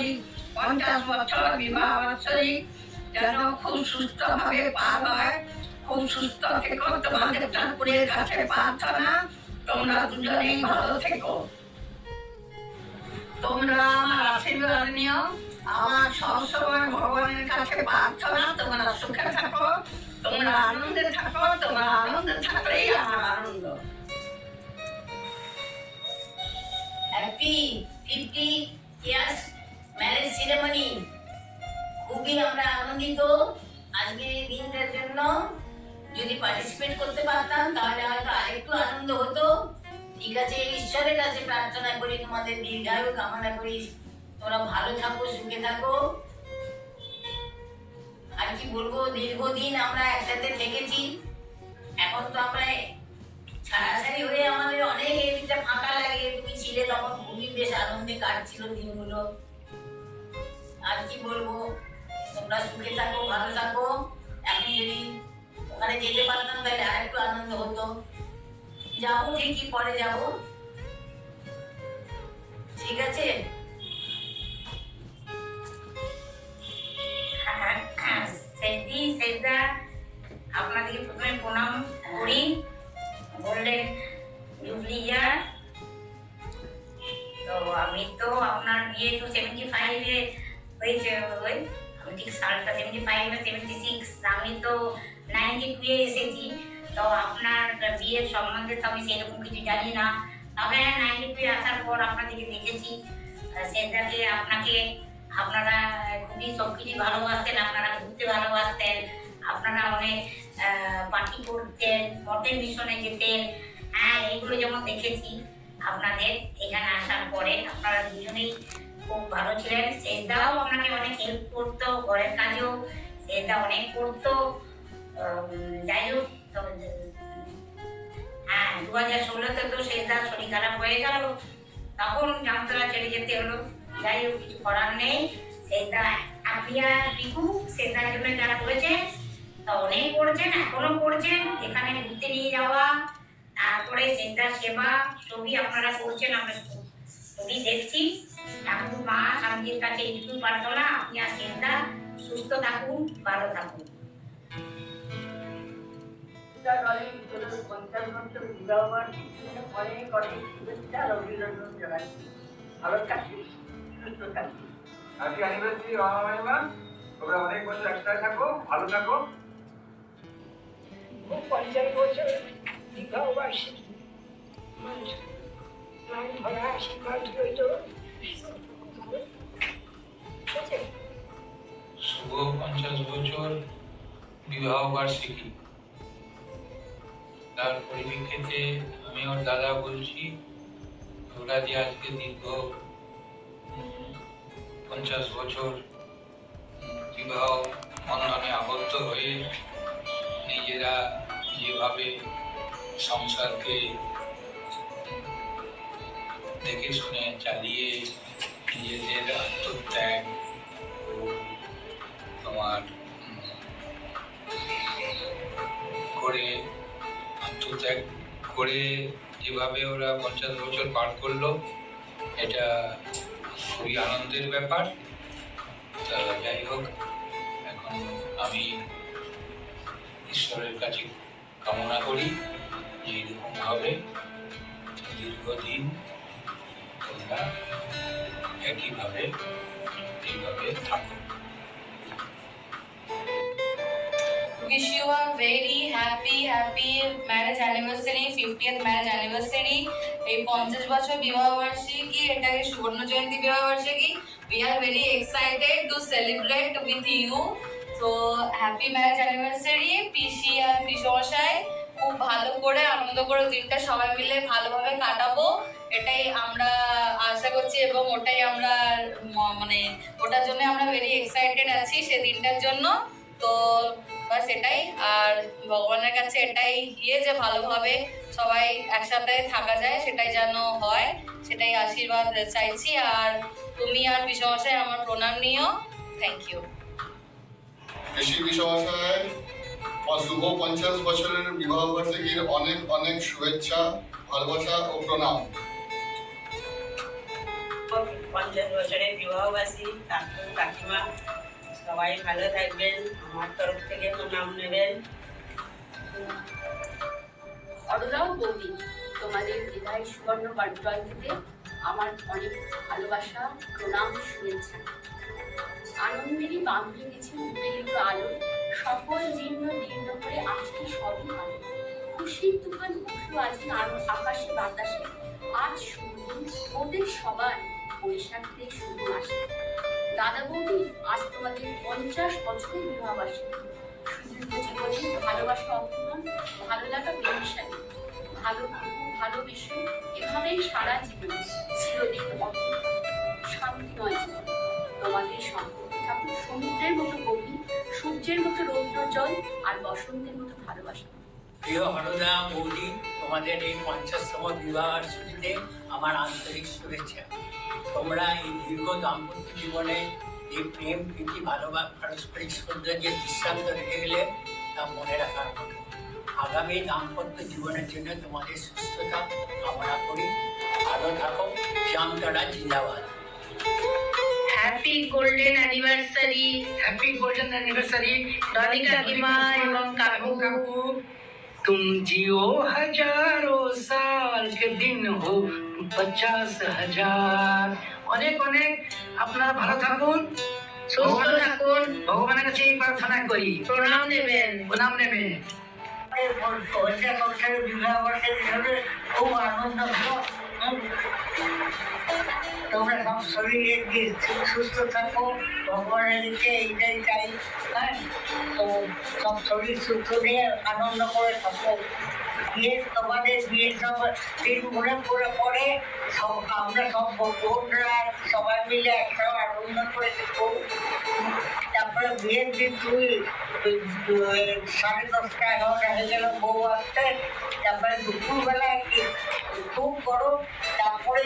করি 50 বছর বিবাহ বার্ষিকী যেন খুব সুস্থভাবে পার হয়। খুব সুস্থ থেকো, তোমাদের ঠাকুরের কাছে প্রার্থনা তোমরা দুজনেই ভালো থেকো। তোমরা আমার আশীর্বাদ নিও। আমার সবসময় ভগবানের কাছে প্রার্থনা তোমরা সুখে থাকো, তোমরা আনন্দে থাকো, তোমরা আনন্দে থাকলেই আমার আনন্দ। Happy 50 years marriage ceremony. খুবই আমরা আনন্দিত আজকের এই দিনটার জন্য। যদি পার্টিসিপেট করতে পারতাম তাহলে হয়তো আরেকটু আনন্দ হতো। ঠিক আছে, ঈশ্বরের কাছে প্রার্থনা করি তোমাদের দীর্ঘায়ু কামনা করি, তোমরা ভালো থাকো, সুখে থাকো। আর কি বলবো, দীর্ঘদিন আমরা একসাথে থেকেছি। এখন তো আমরা ছাড়াছাড়ি হয়ে আমাদের অনেক এদিকটা ফাঁকা লাগে। তুমি ছিলে তখন খুবই বেশ আনন্দে কাটছিল দিনগুলো। আর কি বলবো, তোমরা সুখে থাকো, ভালো থাকো। এখন যদি ওখানে যেতে পারতাম তাহলে আর একটু আনন্দ হতো। যাবো ঠিকই, পরে যাবো, ঠিক আছে। আপনাদেরকে প্রথমে প্রণাম করি। বললেন জুবলি ইয়ার, তো আমি তো আপনার বিয়ে তো 75-এ হয়েছে। ওই আমি ঠিক সালটা 75 না 76, আমি তো 92-এ এসেছি। তো আপনার বিয়ের সম্বন্ধে তো আমি সেরকম কিছু জানি না, তবে 92-এ আসার পর আপনাদেরকে দেখেছি। সেটাকে আপনাকে আপনারা খুবই সবকিছু ভালোবাসতেন, আপনারা ঘুরতে ভালোবাসতেন, আপনারা অনেক পার্টি করতেন, মঠের মিশনে যেতেন। হ্যাঁ, এগুলো যেমন দেখেছি আপনাদের এখানে আসার পরে। আপনারা দুজনেই খুব ভালো ছিলেন। সেটাও আপনাকে অনেক হেল্প করতো, ঘরের কাজেও সেটা অনেক করতো। যাই হোক, হ্যাঁ 2016-তে তো সেটা শরীর খারাপ হয়ে গেল, তখন জামতলা ছেড়ে যেতে হলো। যাই হোক, কিছু করার নেই। সেটা আপনি আর রিকু সেটার জন্য যারা করেছেন তা অনেক করেছেন, এখনো করছেন। এখানে ঘুরতে নিয়ে যাওয়া, তারপরে সেটা সেবা সবই আপনারা করছেন, আমরা সবই দেখছি। ঠাকুর মা শান্তির কাছে এইটুকু প্রার্থনা, আপনি আর সেটা সুস্থ থাকুন, ভালো থাকুন। অনেক অনেক শুভেচ্ছা অভিনন্দন জানাই। ভালো থাকিস, সুস্থ থাকিস। হ্যাপি অ্যানিভার্সারি মামা মাইমা, তোমরা অনেক বছর একসাথে থাকো, ভালো থাকো। 50 বছর বিবাহ বার্ষিকী, ধরা আশীর্বাদ রইল। শুভ 50 বছর বিবাহ বার্ষিকী। তার পরিপ্রেক্ষিতে আমি ওর দাদা বলছি, ওরা যে আজকে দীর্ঘ 50 বছর বিবাহ বন্ধনে আবদ্ধ হয়ে নিজেরা যেভাবে সংসারকে দেখে শুনে চালিয়ে নিজেদের আত্মত্যাগ তোমার আত্মত্যাগ করে যেভাবে ওরা 50 বছর পার করলো, এটা খুবই আনন্দের ব্যাপার। তা যাই হোক, এখন আমি ঈশ্বরের কাছে কামনা করি যে এইরকমভাবে দীর্ঘদিন তোমরা একইভাবে এইভাবে থাকো। Wish you a very happy marriage anniversary, 50th marriage anniversary. এই 50 বছর বিবাহ বার্ষিকী, এটাকে সুবর্ণ জয়ন্তী বিবাহ বার্ষিকী। We are very excited to celebrate with you. So happy marriage anniversary, পিসি আর পিসমশাই। খুব ভালো করে আনন্দ করে দিনটা সবাই মিলে ভালোভাবে কাটাবো, এটাই আমরা আশা করছি, এবং ওটাই আমরা মানে ওটার জন্য আমরা ভেরি এক্সাইটেড আছি সেদিনটার জন্য। তো বাস এটাই, আর ভগবানের কাছে এটাই যে ভালোভাবে সবাই একসাথে থাকা যায়, সেটাই যেন হয়, সেটাই আশীর্বাদ চাইছি। আর তুমি আর পিসমশাই আমার প্রণাম নিও। Thank you. পিসি পিসমশাই শুভ 50 বছরের বিবাহ বার্ষিকীর অনেক অনেক শুভেচ্ছা, ভালোবাসা ও প্রণাম। ওকে। 50 বছরের বিবাহবাসী কাকু কাকিমা সবাই ভালো থাকবেন, আমার তরফ থেকে প্রণাম নেবেন। অরুণাও বৌদি, তোমাদের বিদায় সুবর্ণ জয়ন্তীতে আমার অনেক ভালোবাসা, প্রণাম, শুভেচ্ছা। আনন্দেরই বাঁধবে গেছে উদ্বেলিত আলো, সকল জীর্ণ দীর্ণ করে আজকে সবই ভালো। খুশির তুফান উঠলো আজকে আকাশে বাতাসে, আজ শুরু ওদের সবার বৈশাখের শুভ মাসে। দাদা বৌদি, আজ তোমাদের 50 বছরের বিবাহবার্ষিকী। সুদীর্ঘ জীবনে ভালোবাসা অপূর্ণ, ভালো লাগা বেমিশালী, ভালো ভালোবেসে এভাবেই সারা জীবনে চিরদিন অটুট শান্তিময় জীবন। তোমাদের সম্পর্ক থাকুক সমুদ্রের মতো গভীর, সূর্যের মতো রৌদ্রজল আর বসন্তের মতো ভালোবাসা। প্রিয় হরদা বৌদি, তোমাদের এই 50তম বিবাহবার্ষিকীতে আমার আন্তরিক শুভেচ্ছা। তোমরা এই দীর্ঘ দাম্পত্য জীবনে এই প্রেম প্রীতি পারস্পরিক সৌন্দর্যের দৃষ্টান্ত রেখে গেলে তা মনে রাখার মতো। আগামী দাম্পত্য জীবনের জন্য তোমাদের সুস্থতা কামনা করি। ভালো থাকো। জামতলা জিন্দাবাদ। Happy golden anniversary, happy golden anniversary Dolly কাকিমা এবং কাকু। तुम जियो हजारों साल के दिन हो 50,000। অনেক অনেক আপনারা ভালো থাকুন, সুস্থ থাকুন, ভগবানের কাছে এই প্রার্থনা করি। প্রণাম নেবেন। প্রণাম নেবেন। বিবাহবার্ষিকী হিসেবে খুব আনন্দ হলো। তোমরা সব শরীরে সুস্থ থাকো, ভগবানের দিকে এইটাই চাই। হ্যাঁ, তো সব শরীর সুস্থ নিয়ে আনন্দ করে থাকো। তোমাদের বিয়ের সব দিন ঘুরে ঘুরে পরে আমরা সব বোনরা সবাই মিলে একসাথে আনন্দ করে দেখো। তারপরে বিয়ের দিন তুই 10:30 11টা হয়ে গেল বউ আসতে, তারপরে দুপুরবেলায় খুব গরম, তারপরে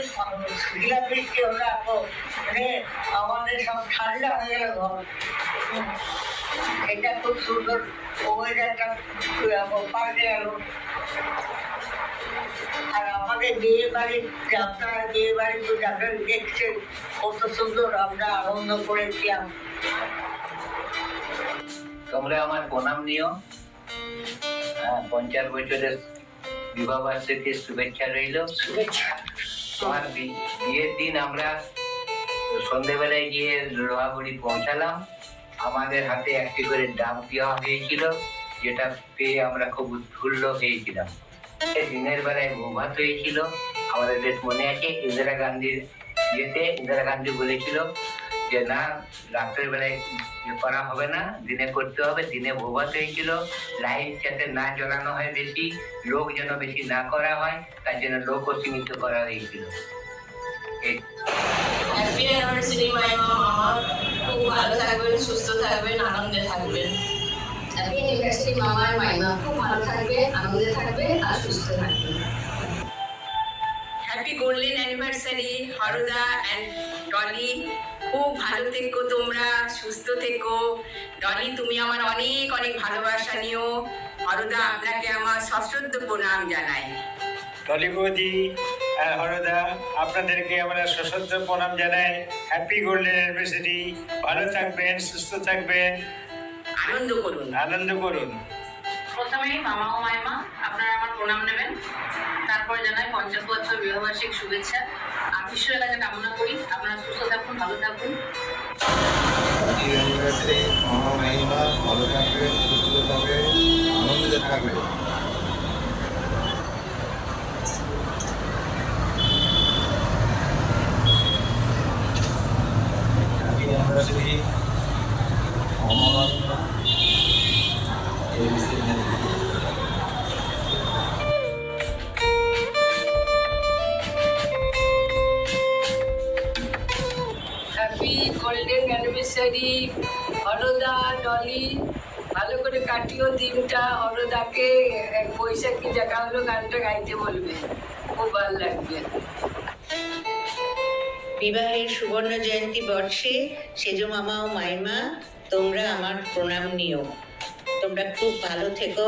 শিলা বৃষ্টি হলো, মানে আমাদের সব ঠান্ডা হয়ে গেল ঘর। এটা খুব সুন্দর ওয়েদারটা পাল্টে গেল। আর আমাদের বিয়ে বাড়ি আপনারা বিয়ে বাড়ি যাদের দেখছেন কত সুন্দর আমরা আনন্দ করেছিলাম। তোমরা আমার প্রণাম নিও। 50 বছরের বিবাহ বার্ষিকীর শুভেচ্ছা রইল। শুভেচ্ছা। আমার বিয়ের দিন আমরা সন্ধ্যেবেলায় গিয়ে লোহাগুড়ি পৌঁছালাম। আমাদের হাতে একটি করে ডাক দেওয়া হয়েছিল, যেটা পেয়ে আমরা খুব উৎফুল্ল হয়েছিলাম। দিনের বেলায় ভূভাত হয়েছিল। আমাদের বেশ মনে আছে, ইন্দিরা গান্ধীর ইয়েতে ইন্দিরা গান্ধী বলেছিল যে না, রাত্রের বেলায় করা হবে না, দিনে করতে হবে। দিনে ভূভাত হয়েছিল, লাইট যাতে না জ্বালানো হয় বেশি, লোক যেন বেশি না করা হয়, তার জন্য লোকও সীমিত করা হয়েছিল। হ্যাপি অ্যানিভার্সারি মাইমা, মামা খুব ভালো থাকবেন, সুস্থ থাকবেন, আনন্দে থাকবেন। হ্যাপি অ্যানিভার্সারি মামা আর মাইমা, খুব ভালো থাকবে, আনন্দে থাকবে আর সুস্থ থাকবে। Happy golden anniversary Harda and Dolly, খুব ভালো থেকো, তোমরা সুস্থ থেকো। ডলি, তুমি আমার অনেক অনেক ভালোবাসা নিও। হরদা, আপনাকে আমার সশ্রদ্ধ প্রণাম জানাই। ডলি বৌদি আর হরদা, আপনাদেরকে আমরা সশ্রদ্ধ প্রণাম জানাই। Happy golden anniversary. ভালো থাকবেন, সুস্থ থাকবেন, আনন্দ করুন। আনন্দ করুন। প্রথমেই মামা ও মাইমা আপনারা আমার প্রণাম নেবেন। তারপরে জানাই 50 বছর বিবাহবার্ষিক শুভেচ্ছা। আর ঈশ্বরের কাছে কামনা করি আপনারা সুস্থ থাকুন, ভালো থাকুন। মামা মাইমা ভালো থাকবেন, সুস্থ থাকবেন, আনন্দে থাকবেন। Happy golden anniversary Harda Dolly, ভালো করে কাটিও দিনটা। হরদাকে বৈশাখী দেখা হলো গানটা গাইতে বলবে, খুব ভালো লাগবে। বিবাহের সুবর্ণ জয়ন্তী বর্ষে সেজ মামা ও মাইমা, তোমরা আমার প্রণাম নিও। তোমরা খুব ভালো থেকো।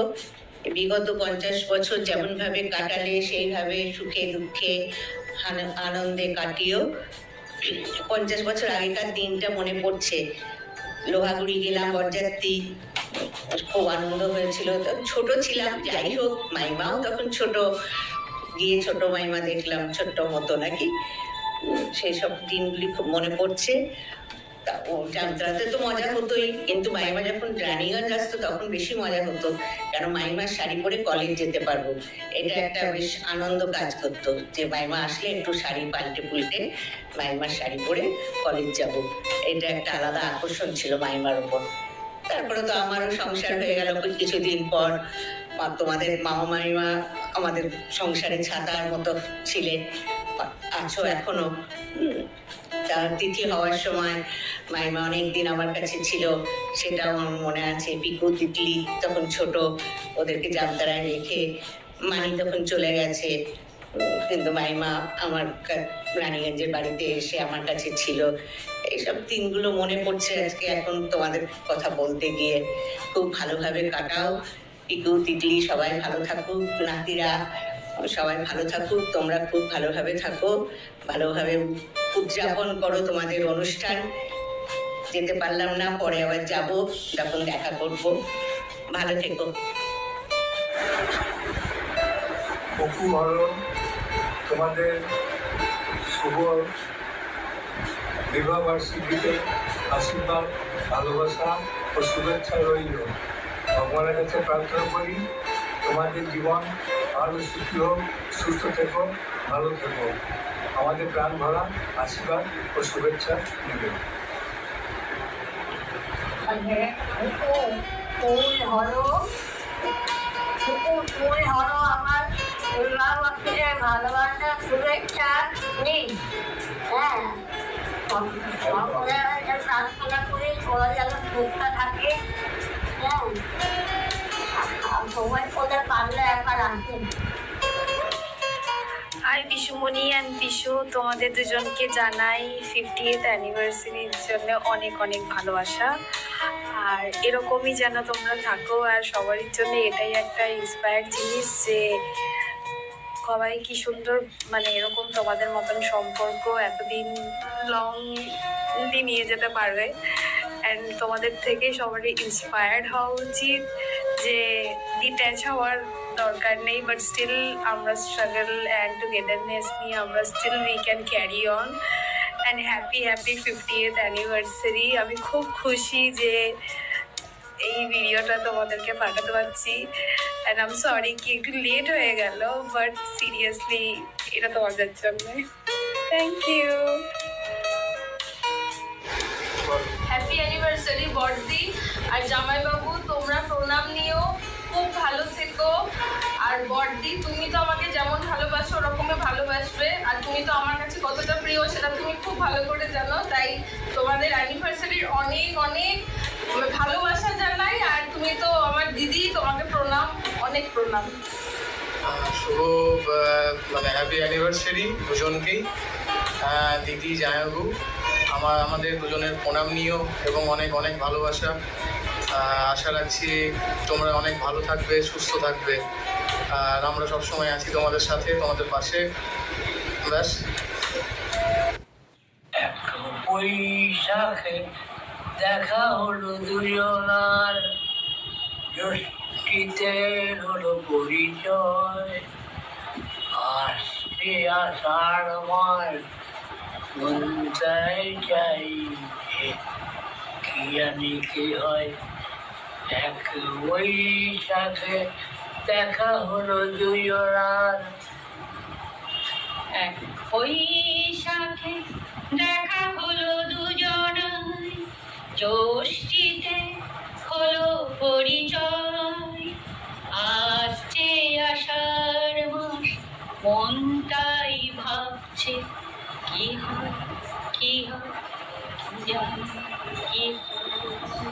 বিগত 50 বছর যেমন ভাবে কাটালে সেইভাবে সুখে দুঃখে আনন্দে কাটিও। 50 বছর আগেকার দিনটা মনে পড়ছে। লোহাগুড়ি গেলাম বরযাত্রী, খুব আনন্দ হয়েছিল। ছোট ছিলাম, যাই হোক মাইমাও তখন ছোট, গিয়ে ছোট মাইমা দেখলাম, ছোট্ট মতো নাকি। সেই সব দিনগুলি খুব মনে পড়ছে। ও যাত্রাতে তো মজা হতোই, কিন্তু মাইমা যখন রানীগঞ্জ আসতো তখন বেশি মজা হতো, কারণ মাইমার শাড়ি পরে কলেজ যেতে পারবো। এটা একটা বেশ আনন্দ কাজ করতো যে মাইমা আসলে একটু শাড়ি পাল্টে পুল্টে মাইমার শাড়ি পরে কলেজ যাব। এটা একটা আলাদা আকর্ষণ ছিল মাইমার উপর। তারপরে তো আমারও সংসার হয়ে গেল কিছুদিন পর। তোমাদের মামা মাইমা আমাদের সংসারে ছাতার মতো ছিলেন, আছো এখনো। তিথি হওয়ার সময় মাইমা অনেকদিন আমার কাছে ছিল, সেটা আমার মনে আছে। পিকু তিতলি তখন ছোট, ওদেরকে জামতারায় রেখে মানি তখন চলে গেছে, কিন্তু মাইমা আমার রানীগঞ্জের বাড়িতে এসে আমার কাছে ছিল। এইসব দিনগুলো মনে পড়ছে আজকে এখন তোমাদের কথা বলতে গিয়ে। খুব ভালোভাবে কাটাও, পিকু তিতলি সবাই ভালো থাকুক, নাতিরা সবাই ভালো থাকুক, তোমরা খুব ভালোভাবে থাকো, ভালোভাবে উদযাপন করো তোমাদের অনুষ্ঠান। যেতে পারলাম না, পরে আবার যাব, তখন দেখা করব। ভালো থেকো। অপু তোমাদের শুভ বিবাহ বার্ষিকীতে আশীর্বাদ, ভালোবাসা ও শুভেচ্ছা রইল। ভগবানের কাছে প্রার্থনা করি তোমাদের জীবন আরো সুখী হোক, সুস্থ থেকো, ভালো থেকো। আমাদের প্রাণ ভরা আশীর্বাদ ও শুভেচ্ছা নেবে। ফুল হলো আমার ভালোবাসা শুভেচ্ছা নেই। হ্যাঁ, প্রার্থনা করি ওরা যেন সুস্থ থাকে। হ্যাঁ, সময় করে পারলে একবার আসুন। হাই পিসুমণি অ্যান্ড পিসু, তোমাদের দুজনকে জানাই 50th অ্যানিভার্সারির জন্য অনেক অনেক ভালোবাসা। আর এরকমই যেন তোমরা থাকো, আর সবারই জন্য এটাই একটা ইন্সপায়ার জিনিস যে সবাই কি সুন্দর, মানে এরকম তোমাদের মতন সম্পর্ক এতদিন লংলি নিয়ে যেতে পারবে। অ্যান্ড তোমাদের থেকে সবারই ইন্সপায়ার্ড হওয়া উচিত যে ডিট্যাচ হওয়ার দরকার নেই, বাট স্টিল আমরা স্ট্রাগল অ্যান্ড টুগেদারনেস নিয়ে আমরা still we can carry on. And happy 50th anniversary. আমি খুব খুশি যে এই ভিডিওটা তোমাদেরকে পাঠাতে পারছি। অ্যান্ড আই এম সরি কি একটু লেট হয়ে গেল, বাট সিরিয়াসলি এটা তোমাদের জন্য। Thank you. হ্যাপি অ্যানিভার্সারি বড়দি আর জামাইবাবু, তোমরা প্রণাম নিও, খুব ভালো থেকো। আর বড়দি, তুমি তো আমাকে যেমন ভালোবাসো ওরকমই ভালোবাসবে, আর তুমি তো আমার কাছে কতটা প্রিয় সেটা তুমি খুব ভালো করে জানো। তাই তোমাদের অ্যানিভার্সারির অনেক অনেক ভালোবাসা জানাই। আর তুমি তো আমার দিদি, তোমাকে প্রণাম, অনেক প্রণাম। শুভ হ্যাপি অ্যানিভার্সারি দুজনকেই, দিদি জামাইবাবু। আমাদের দুজনের প্রণাম নিও এবং অনেক অনেক ভালোবাসা। আশা রাখছি তোমরা অনেক ভালো থাকবে, সুস্থ থাকবে, আর আমরা সবসময় আছি তোমাদের সাথে, তোমাদের পাশে। ব্যাস। বৈশাখে দেখা হলো দুজনার, জ্যোষ্ঠীতে হলো পরিচয়, আসছে আষাঢ় মাস মনটাই চাই, কি জানি কি হয়। এক বৈশাখে দেখা হলো দুজনার, এক বৈশাখে দেখা হলো দুজনার, জ্যোষ্ঠীতে হলো পরিচয়, আসছে আষাঢ় মাস মনটাই ভাবছে, কি হয় কি হয়, কি জানি কি হয়।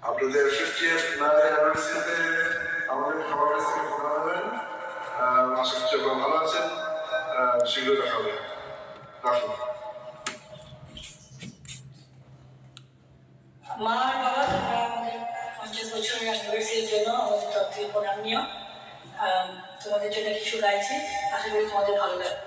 আপনাদের 50th ম্যারেজ অ্যানিভার্সারিতে আমাদের সবার কাছ থেকে জানাবেন। আশা করছি আপনারা ভালো আছেন, শীঘ্র দেখা হবে। রাখুন। মা আর বাবা, তোমরা আমাদের 50 বছরের অ্যানিভার্সারির জন্য আমাদের তরফ থেকে প্রণাম নিও। তোমাদের জন্য কিছু গাইছি, আশা করি তোমাদের ভালো লাগবে।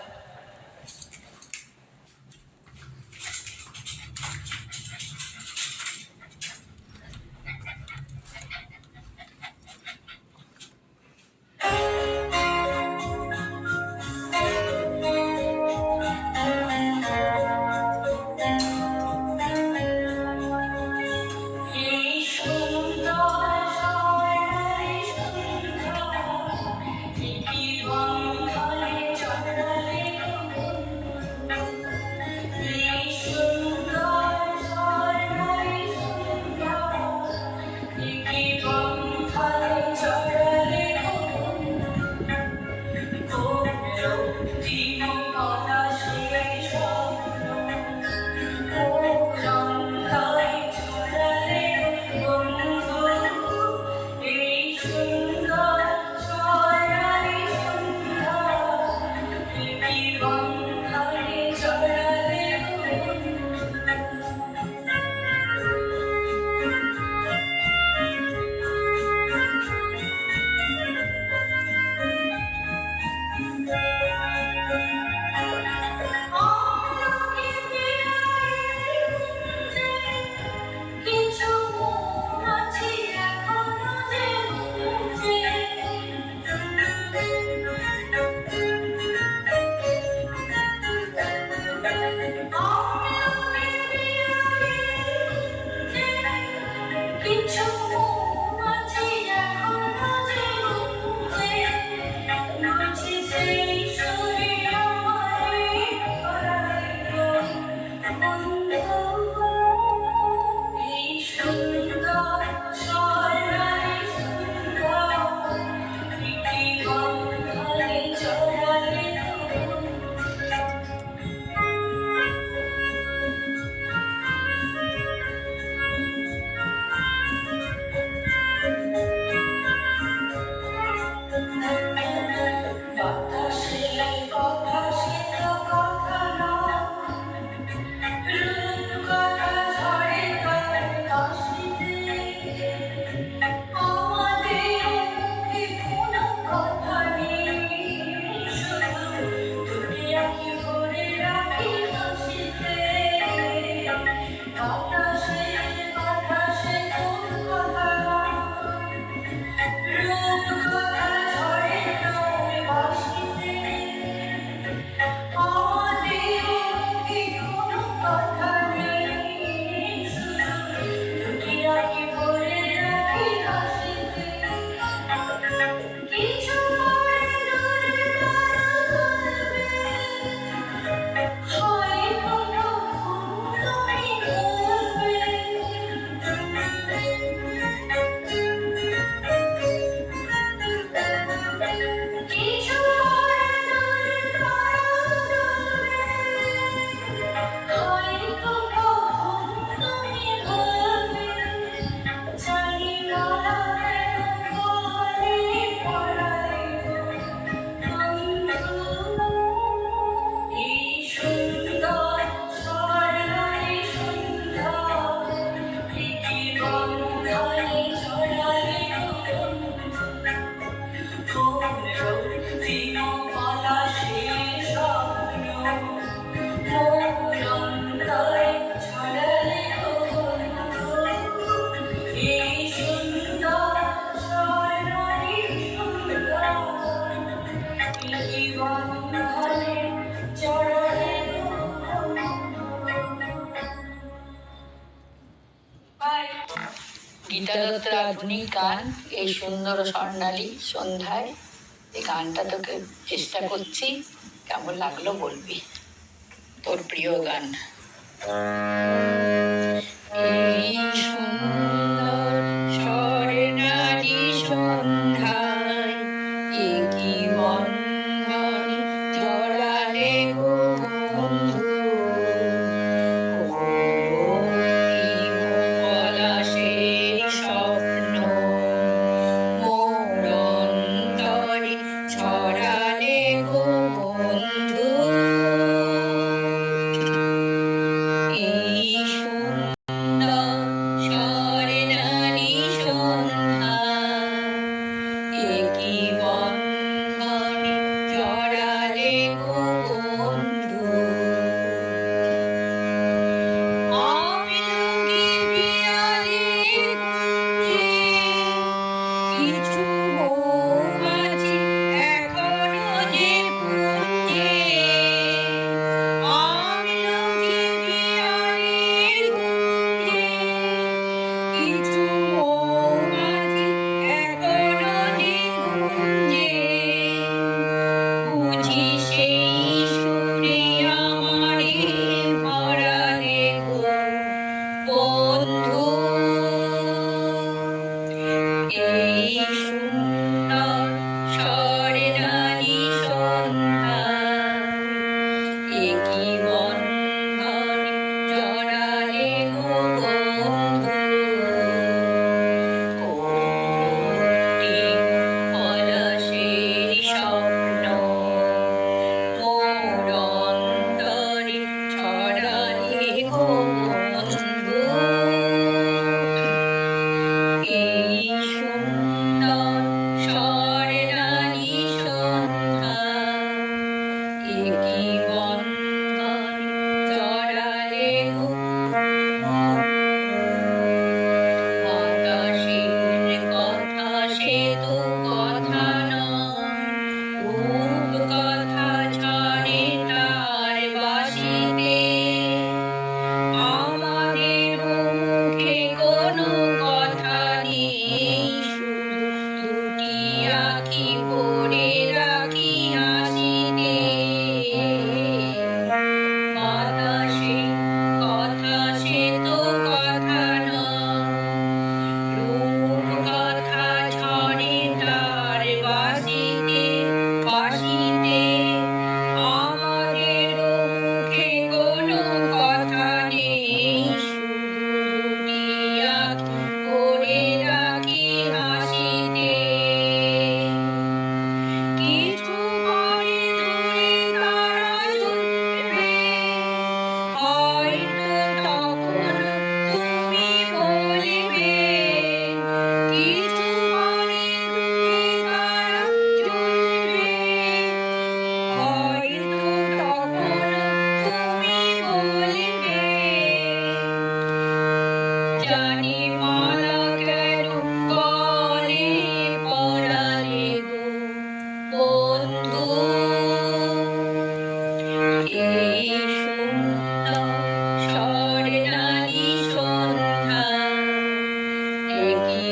বন্ধনে জড়ালে রক্তিম পলাশে স্বপ্ন মোর অন্তরে ছড়ালে এই সুন্দর স্বর্ণালী সুন্দর এই বন্ধনে জড়ালে গীতা দত্তের আধুনিক গান এই সুন্দর স্বর্ণালী সন্ধ্যায়, এই গানটা তোকে চেষ্টা করছি, কেমন লাগলো বলবি, তোর প্রিয় গান। এই সুন্দর স্বর্ণালী সন্ধ্যায় একই বন্ধনে জড়ালে গো বন্ধু, পলাশের স্বপ্ন মোর অন্তরে ছড়ালে গো বন্ধু। এই সুন্দর স্বর্ণালী সন্ধ্যায় একই বন্ধনে জড়ালে গো বন্ধু। আমলকি পিয়ালির কুঞ্জে কিছু মৌমাছি এখনো যে কুঞ্জে, আমলকি পিয়ালির কুঞ্জে কিছু মৌমাছি এখনো যে কুঞ্জে, বুঝি সেই সুরে আমারে ভরালে গো বন্ধু। এই সুন্দর স্বর্ণালী সন্ধ্যায় একই বন্ধনে জড়ালে গো বন্ধু। রক্তিম পলাশের স্বপ্ন মোর অন্তরে ছড়ালে গো বন্ধু। এই সুন্দর স্বর্ণালী সন্ধ্যায় একই বন্ধনে জড়ালে গো। আকাশের কথা সে তো কথা নয়, রূপ কথা ছড়ে তার বাঁশিতে, আমাদের মুখে কোনো কথা নেই, শুধু দুটি আঁখি পড়ে রাখি হাসিতে। বাতাসে কথা সে তো কথা নয়, রূপ কথা ছড়ে তার বাঁশিতে বাঁশিতে, আমাদের মুখে কোনো কথা নেই, শুধু দুটি আঁখি পড়ে রাখি হাসিতে। কিছু পরে দূরে তারা জ্বলবে, হয়তো তখন তুমি বলবে। কিছু পরে দূরে তারা জ্বলবে, হয়তো তখন তুমি বলবে। জানি মালা কেন গলে পরালে গো বন্ধু। এই সুন্দর স্বর্ণালী সন্ধ্যায় একই